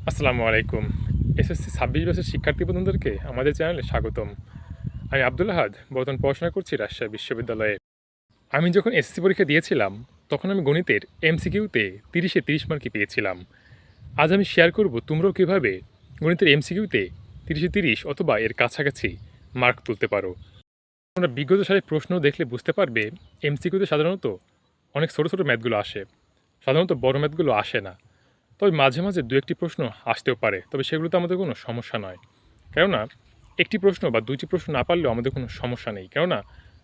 আসসালামু আলাইকুম। এসএসসি ২৬ ব্যাচের শিক্ষার্থী বন্ধুদেরকে আমাদের চ্যানেলে স্বাগতম। আমি আব্দুল আহাদ, বর্তমান পড়াশোনা করছি রাজশাহী বিশ্ববিদ্যালয়ে। আমি যখন এসএসসি পরীক্ষা দিয়েছিলাম, তখন আমি গণিতের এমসিকিউতে ৩০-এ ৩০ মার্কই পেয়েছিলাম। আজ আমি শেয়ার করব তোমরাও কীভাবে গণিতের এমসিকিউতে ৩০-এ ৩০ অথবা এর কাছাকাছি মার্ক তুলতে পারো। তোমরা বিগত সালের প্রশ্ন দেখলে বুঝতে পারবে এমসিকিউতে সাধারণত অনেক ছোট, ছোট ম্যাথগুলো আসে। সাধারণত বড় ম্যাথগুলো আসে না। তবে মাঝে, মাঝে ২-১টি প্রশ্ন আসতেও পারে। তবে সেগুলোতে আমাদের কোনো সমস্যা নয়। কেননা একটি প্রশ্ন বা ২টি প্রশ্ন না পারলেও আমাদের কোনো সমস্যা নেই। কেননা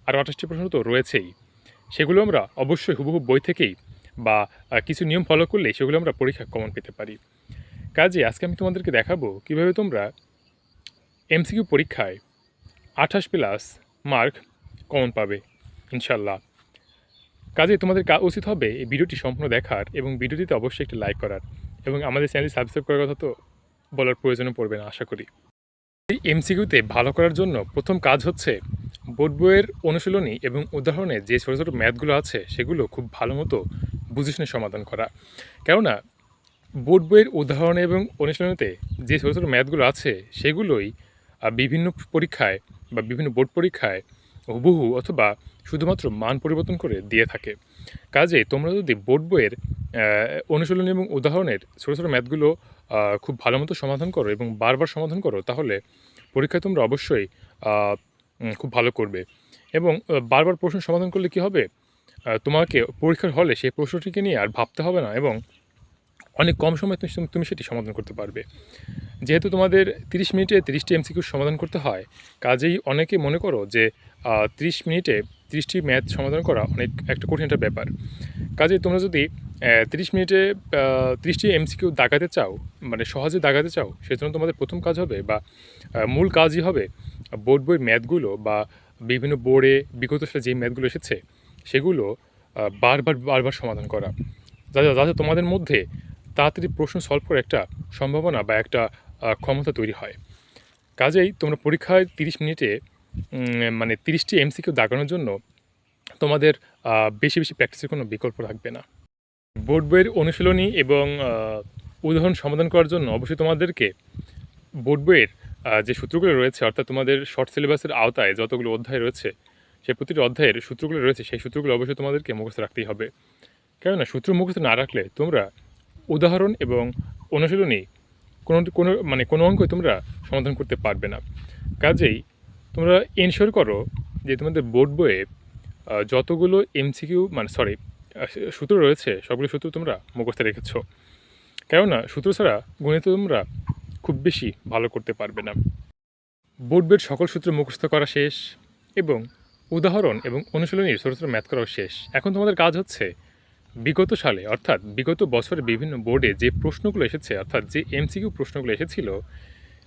আরও ২৮ টি প্রশ্ন তো রয়েছেই। সেগুলো আমরা অবশ্যই হুবহু বই থেকেই বা কিছু নিয়ম ফলো করলেই সেগুলো আমরা পরীক্ষায় কমন পেতে পারি। কাজেই আজকে আমি তোমাদেরকে দেখাবো কীভাবে তোমরা এমসিকিউ পরীক্ষায় ২৮+ মার্ক কমন পাবে ইনশাআল্লাহ। কাজেই তোমাদের উচিত হবে এই ভিডিওটি সম্পূর্ণ দেখার এবং ভিডিওটিতে অবশ্যই একটি লাইক করার এবং আমাদের চ্যানেলটি সাবস্ক্রাইব করার কথা তো বলার প্রয়োজনও পড়বে না আশা করি। এই এমসিকিউতে ভালো করার জন্য প্রথম কাজ হচ্ছে বোর্ড বইয়ের অনুশীলনী এবং উদাহরণে যে ছোটো ছোটো ম্যাথগুলো আছে সেগুলো খুব ভালো মতো বুঝে শুনে সমাধান করা। কেননা বোর্ড বইয়ের উদাহরণ এবং অনুশীলনীতে যে ছোটো ছোটো ম্যাথগুলো আছে সেগুলোই বিভিন্ন পরীক্ষায় বা বিভিন্ন বোর্ড পরীক্ষায় হুবহু অথবা শুধুমাত্র মান পরিবর্তন করে দিয়ে থাকে। কাজেই তোমরা যদি বোর্ড বইয়ের অনুশীলনী এবং উদাহরণের ছোটো ছোটো ম্যাথগুলো খুব ভালো মতো সমাধান করো এবং বারবার সমাধান করো, তাহলে পরীক্ষায় তোমরা অবশ্যই খুব ভালো করবে। এবং বারবার প্রশ্ন সমাধান করলে কী হবে, তোমাকে পরীক্ষার হলে সেই প্রশ্নটিকে নিয়ে আর ভাবতে হবে না এবং অনেক কম সময়ে তুমি সেটি সমাধান করতে পারবে। যেহেতু তোমাদের ৩০ মিনিটে ৩০টি এমসিকিউ সমাধান করতে হয়, কাজেই অনেকে মনে করো যে ৩০ মিনিটে ৩০টি ম্যাথ সমাধান করা অনেক একটা কঠিন একটা ব্যাপার। কাজেই তোমরা যদি ৩০ মিনিটে ৩০টি এমসিকিউ দাগাতে চাও, মানে সহজে দাগাতে চাও, সেজন্য তোমাদের প্রথম কাজ হবে বা মূল কাজই হবে বোর্ড বইয়ের ম্যাথগুলো বা বিভিন্ন বোর্ডে বিগত সালে যেই ম্যাথগুলো এসেছে সেগুলো বারবার সমাধান করা। যাতে তোমাদের মধ্যে তাড়াতাড়ি প্রশ্ন সলভ করার একটা সম্ভাবনা বা একটা ক্ষমতা তৈরি হয়। কাজেই তোমরা পরীক্ষায় ৩০ মিনিটে মানে ৩০টি এমসিকিউ দাগানোর জন্য তোমাদের বেশি প্র্যাকটিসের কোনো বিকল্প থাকবে না। বোর্ড বইয়ের অনুশীলনী এবং উদাহরণ সমাধান করার জন্য অবশ্যই তোমাদেরকে বোর্ড বইয়ের যে সূত্রগুলো রয়েছে, অর্থাৎ তোমাদের শর্ট সিলেবাসের আওতায় যতগুলো অধ্যায় রয়েছে, সেই প্রতিটি অধ্যায়ের সূত্রগুলো রয়েছে, সেই সূত্রগুলো অবশ্যই তোমাদেরকে মুখস্থ রাখতেই হবে। কেননা সূত্র মুখস্থ না রাখলে তোমরা উদাহরণ এবং অনুশীলনী কোনো অঙ্কই তোমরা সমাধান করতে পারবে না। কাজেই তোমরা এনশিওর করো যে তোমাদের বোর্ড বইয়ে যতগুলো এমসিকিউ সূত্র রয়েছে সবগুলো সূত্র তোমরা মুখস্থ রেখেছো। কেননা সূত্র ছাড়া গণিতে তোমরা খুব বেশি ভালো করতে পারবে না। বোর্ড বইয়ের সকল সূত্র মুখস্থ করা শেষ এবং উদাহরণ এবং অনুশীলনীর ছোটো ছোটো ম্যাথ করাও শেষ। এখন তোমাদের কাজ হচ্ছে বিগত সালে অর্থাৎ বিগত বছরে বিভিন্ন বোর্ডে যে প্রশ্নগুলো এসেছে, অর্থাৎ যে এমসিকিউ প্রশ্নগুলো এসেছিল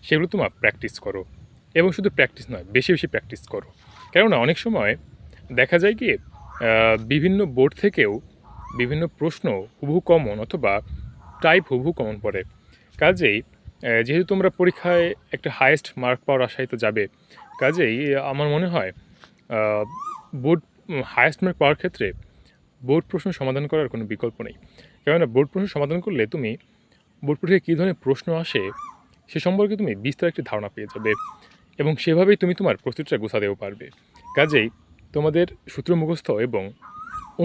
সেগুলো তোমরা প্র্যাকটিস করো এবং শুধু প্র্যাকটিস নয়, বেশি প্র্যাকটিস করো। কেননা অনেক সময় দেখা যায় কি বিভিন্ন বোর্ড থেকেও বিভিন্ন প্রশ্ন হুবহু কমন অথবা টাইপ হুবহু কমন পড়ে। কাজেই যেহেতু তোমরা পরীক্ষায় একটা হায়েস্ট মার্ক পাওয়ার আশায় তো যাবে, কাজেই আমার মনে হয় বোর্ড হায়েস্ট মার্ক পাওয়ার ক্ষেত্রে বোর্ড প্রশ্ন সমাধান করার কোনো বিকল্প নেই। কেননা বোর্ড প্রশ্ন সমাধান করলে তুমি বোর্ড পরীক্ষায় কী ধরনের প্রশ্ন আসে সে সম্পর্কে তুমি বিস্তার একটি ধারণা পেয়ে যাবে এবং সেভাবেই তুমি তোমার প্রস্তুতিটা গোছাতেও পারবে। কাজেই তোমাদের সূত্র মুখস্থ এবং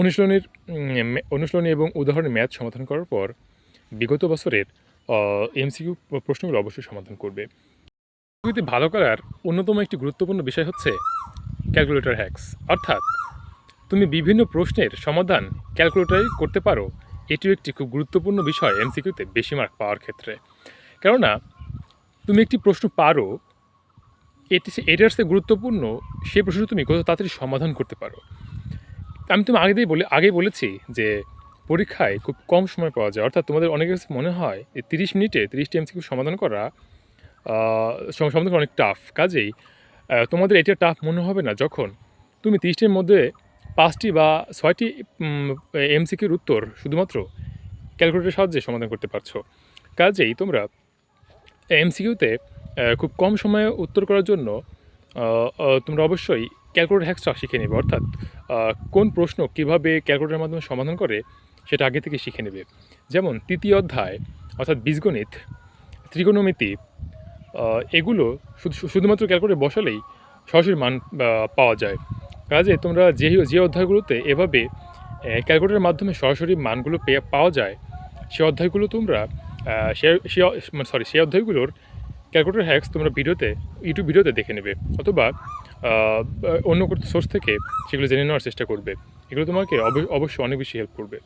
অনুশীলনী এবং উদাহরণের ম্যাথ সমাধান করার পর বিগত বছরের এমসিকিউ প্রশ্নগুলো অবশ্যই সমাধান করবে। এমসিকিউতে ভালো করার অন্যতম একটি গুরুত্বপূর্ণ বিষয় হচ্ছে ক্যালকুলেটর হ্যাক্স, অর্থাৎ তুমি বিভিন্ন প্রশ্নের সমাধান ক্যালকুলেটরেই করতে পারো। এটিও একটি খুব গুরুত্বপূর্ণ বিষয় এমসিকিউতে বেশি মার্ক পাওয়ার ক্ষেত্রে। কেননা তুমি একটি প্রশ্ন পারো, এটার চেয়ে গুরুত্বপূর্ণ সেই প্রশ্নটি তুমি কত তাড়াতাড়ি সমাধান করতে পারো। আমি তুমি আগেই বলেছি যে পরীক্ষায় খুব কম সময় পাওয়া যায়, অর্থাৎ তোমাদের অনেকের কাছে মনে হয় যে ৩০ মিনিটে ৩০টি এমসিকিউ সমাধান করা অনেক টাফ। কাজেই তোমাদের এটা টাফ মনে হবে না যখন তুমি ৩০টির মধ্যে ৫টি বা ৬টি এমসিকিউর উত্তর শুধুমাত্র ক্যালকুলেটরের সাহায্যে সমাধান করতে পারছো। কাজেই তোমরা এমসিকিউতে খুব কম সময়ে উত্তর করার জন্য তোমরা অবশ্যই ক্যালকুলেটর হ্যাক্সটা শিখে নেবে, অর্থাৎ কোন প্রশ্ন কীভাবে ক্যালকুলেটরের মাধ্যমে সমাধান করে সেটা আগে থেকে শিখে নেবে। যেমন তৃতীয় অধ্যায় অর্থাৎ বীজগণিত ত্রিকোণমিতি এগুলো শুধুমাত্র ক্যালকুলেটরে বসালেই সরাসরি মান পাওয়া যায়। কাজে তোমরা যে অধ্যায়গুলোতে এভাবে ক্যালকুলেটরের মাধ্যমে সরাসরি মানগুলো পাওয়া যায়, সেই অধ্যায়গুলো তোমরা সেই অধ্যায়গুলোর ক্যালকুলেটর হ্যাক্স তোমরা ইউটিউব ভিডিওতে দেখে নেবে, অথবা অন্য কোনো সোর্স থেকে সেগুলো জেনে নেওয়ার চেষ্টা করবে। এগুলো তোমাকে অবশ্যই অনেক বেশি হেল্প করবে।